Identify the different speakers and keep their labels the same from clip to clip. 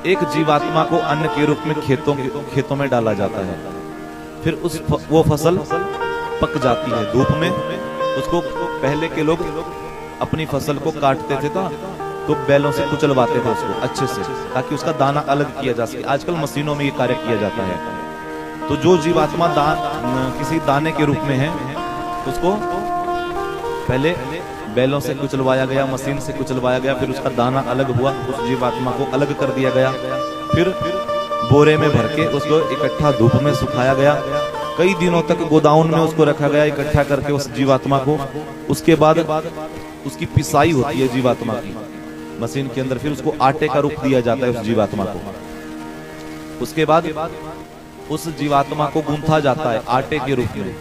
Speaker 1: एक जीवात्मा को अन्न के रूप में खेतों में डाला जाता है। फिर वो फसल पक जाती है धूप में। उसको पहले के लोग अपनी फसल को काटते थे तो बैलों से कुचलवाते थे उसको अच्छे से, ताकि उसका दाना अलग किया जा सके। आजकल मशीनों में ये कार्य किया जाता है। तो जो जीवात्मा किसी दाने के रूप में है, उसको पहले बैलों से कुचलवाया गया, मशीन से कुचलवाया गया, फिर उसका दाना अलग हुआ, उस जीवात्मा को अलग कर दिया गया। फिर बोरे में भर के उसको इकट्ठा धूप में सुखाया गया। कई दिनों तक गोदाउन में उसको रखा गया इकट्ठा करके उस जीवात्मा को। उसके बाद उसकी पिसाई होती है जीवात्मा की मशीन के अंदर। फिर उसको आटे का रूप दिया जाता है उस जीवात्मा को। उसके बाद उस जीवात्मा को गूंथा जाता है आटे के रूप में।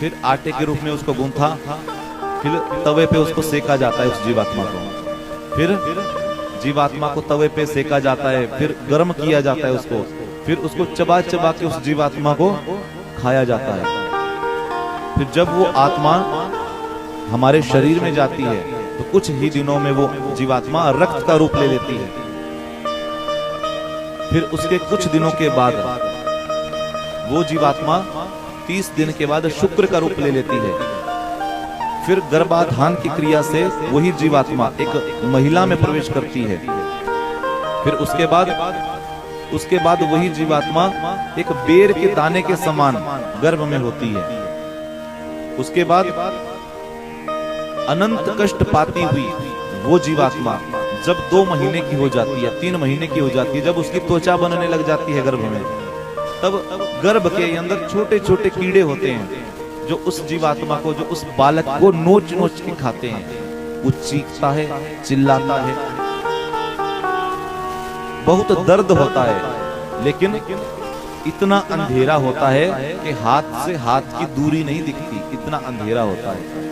Speaker 1: फिर आटे के रूप में उसको गूंथा, फिर तवे पे उसको सेका जाता है उस जीवात्मा को। फिर जीवात्मा को तवे पे सेका जाता है, फिर गर्म किया जाता है उसको। फिर उसको चबा चबा के उस जीवात्मा को खाया जाता है। फिर जब वो आत्मा हमारे शरीर में जाती है तो कुछ ही दिनों में वो जीवात्मा रक्त का रूप ले लेती है। फिर उसके कुछ दिनों के बाद वो जीवात्मा 30 दिन के बाद शुक्र का रूप ले लेती है। फिर गर्भाधान की क्रिया से वही जीवात्मा एक महिला में प्रवेश करती है। फिर उसके बाद वही जीवात्मा एक बेर के दाने के समान गर्भ में होती है। उसके बाद अनंत कष्ट पाती हुई वो जीवात्मा जब 2 महीने की हो जाती है, 3 महीने की हो जाती है, जब उसकी त्वचा बनने लग जाती है गर्भ में, तब गर्भ के अंदर छोटे छोटे कीड़े होते हैं जो उस जीवात्मा को, जो उस बालक को नोच नोच के खाते हैं। वो चीखता है, चिल्लाता है, बहुत दर्द होता है, लेकिन इतना अंधेरा होता है कि हाथ से हाथ की दूरी नहीं दिखती, इतना अंधेरा होता है।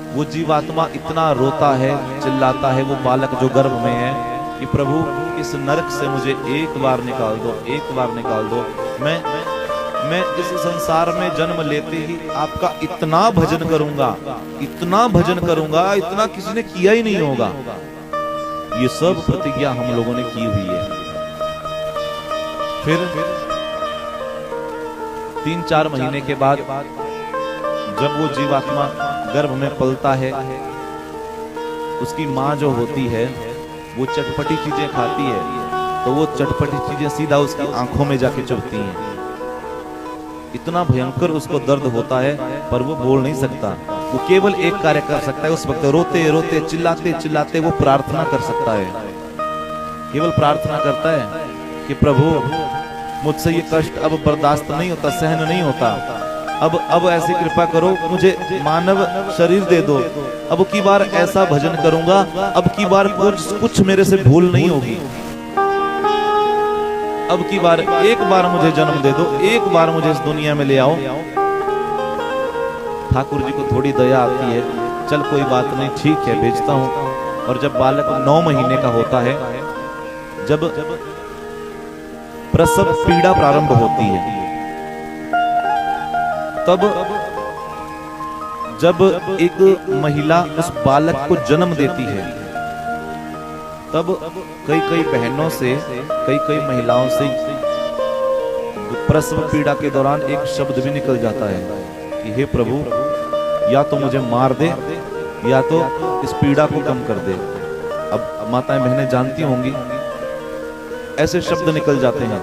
Speaker 1: वो जीवात्मा इतना रोता है, चिल्लाता है, वो बालक जो गर्भ में है, कि प्रभु इस नरक से मुझे एक बार निकाल दो, एक बार निकाल दो। मैं इस संसार में जन्म लेते ही आपका इतना भजन करूंगा, इतना भजन करूंगा, इतना किसी ने किया ही नहीं होगा। ये सब प्रतिज्ञा हम लोगों ने की हुई है। फिर 3-4 महीने के बाद जब वो जीवात्मा गर्भ में पलता है, उसकी माँ जो होती है वो चटपटी चीजें खाती है, तो वो चटपटी चीजें सीधा उसकी आंखों में जाके चुभती हैं। इतना भयंकर उसको दर्द होता है, पर वो बोल नहीं सकता। वो केवल एक कार्य कर सकता है उस वक्त, रोते रोते चिल्लाते चिल्लाते वो प्रार्थना कर सकता है। केवल प्रार्थना करता है कि प्रभु मुझसे ये कष्ट अब बर्दाश्त नहीं होता, सहन नहीं होता, अब ऐसी कृपा करो, मुझे मानव शरीर दे दो। अब की बार ऐसा भजन करूंगा, अब की बार कुछ मेरे से भूल नहीं होगी। अब की बार एक बार मुझे जन्म दे दो, एक बार मुझे इस दुनिया में ले आओ। ठाकुर जी को थोड़ी दया आती है, चल कोई बात नहीं, ठीक है भेजता हूं। और जब बालक 9 महीने का होता है, जब प्रसव पीड़ा प्रारंभ होती है, तब जब एक महिला उस बालक को जन्म देती है, तब कई बहनों से, कई महिलाओं से प्रसव पीड़ा के दौरान एक शब्द भी निकल जाता है कि हे प्रभु, या तो मुझे मार दे या तो इस पीड़ा को कम कर दे। अब माताएं बहनें जानती होंगी, ऐसे शब्द निकल जाते हैं।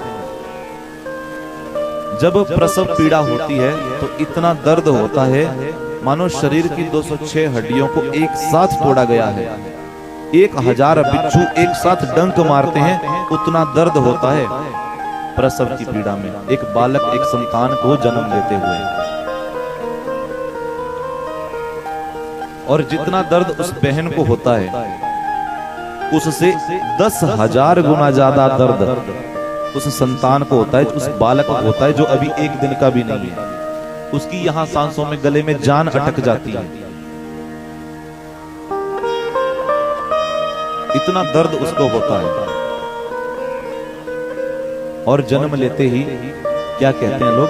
Speaker 1: जब प्रसव पीड़ा होती है तो इतना दर्द होता है मानो शरीर की 206 हड्डियों को एक साथ तोड़ा गया है। 1000 बिच्छू एक साथ डंक मारते हैं, उतना दर्द होता है प्रसव की पीड़ा में, एक बालक, एक संतान को जन्म देते हुए। और जितना दर्द उस बहन को होता है, उससे 10,000 गुना ज्यादा दर्द उस संतान को होता है, उस बालक को होता है, जो अभी एक दिन का भी नहीं है। उसकी यहां सांसों में, गले में जान अटक जाती है, इतना दर्द उसको होता है। और जन्म लेते ही क्या कहते हैं लोग,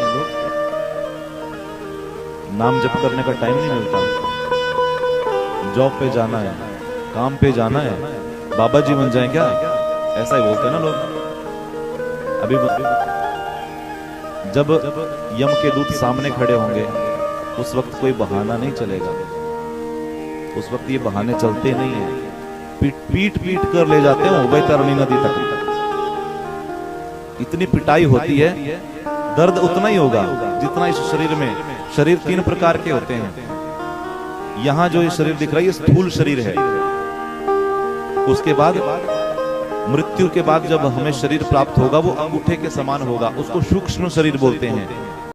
Speaker 1: नाम जप करने का टाइम नहीं मिलता, जॉब पे जाना है, काम पे जाना है, बाबा जी बन जाए क्या, ऐसा ही बोलते हैं ना लोग। अभी जब यम के दूत सामने खड़े होंगे उस वक्त कोई बहाना नहीं चलेगा, उस वक्त ये बहाने चलते नहीं है, पीट पीट कर ले जाते हैं वैतरणी नदी तक। इतनी पिटाई होती है, दर्द उतना ही होगा जितना इस शरीर में। शरीर 3 प्रकार के होते हैं। यहां जो ये शरीर दिख रहा है ये स्थूल शरीर है। उसके बाद मृत्यु के बाद जब हमें शरीर प्राप्त होगा वो अंगूठे के समान होगा, उसको सूक्ष्म शरीर बोलते हैं।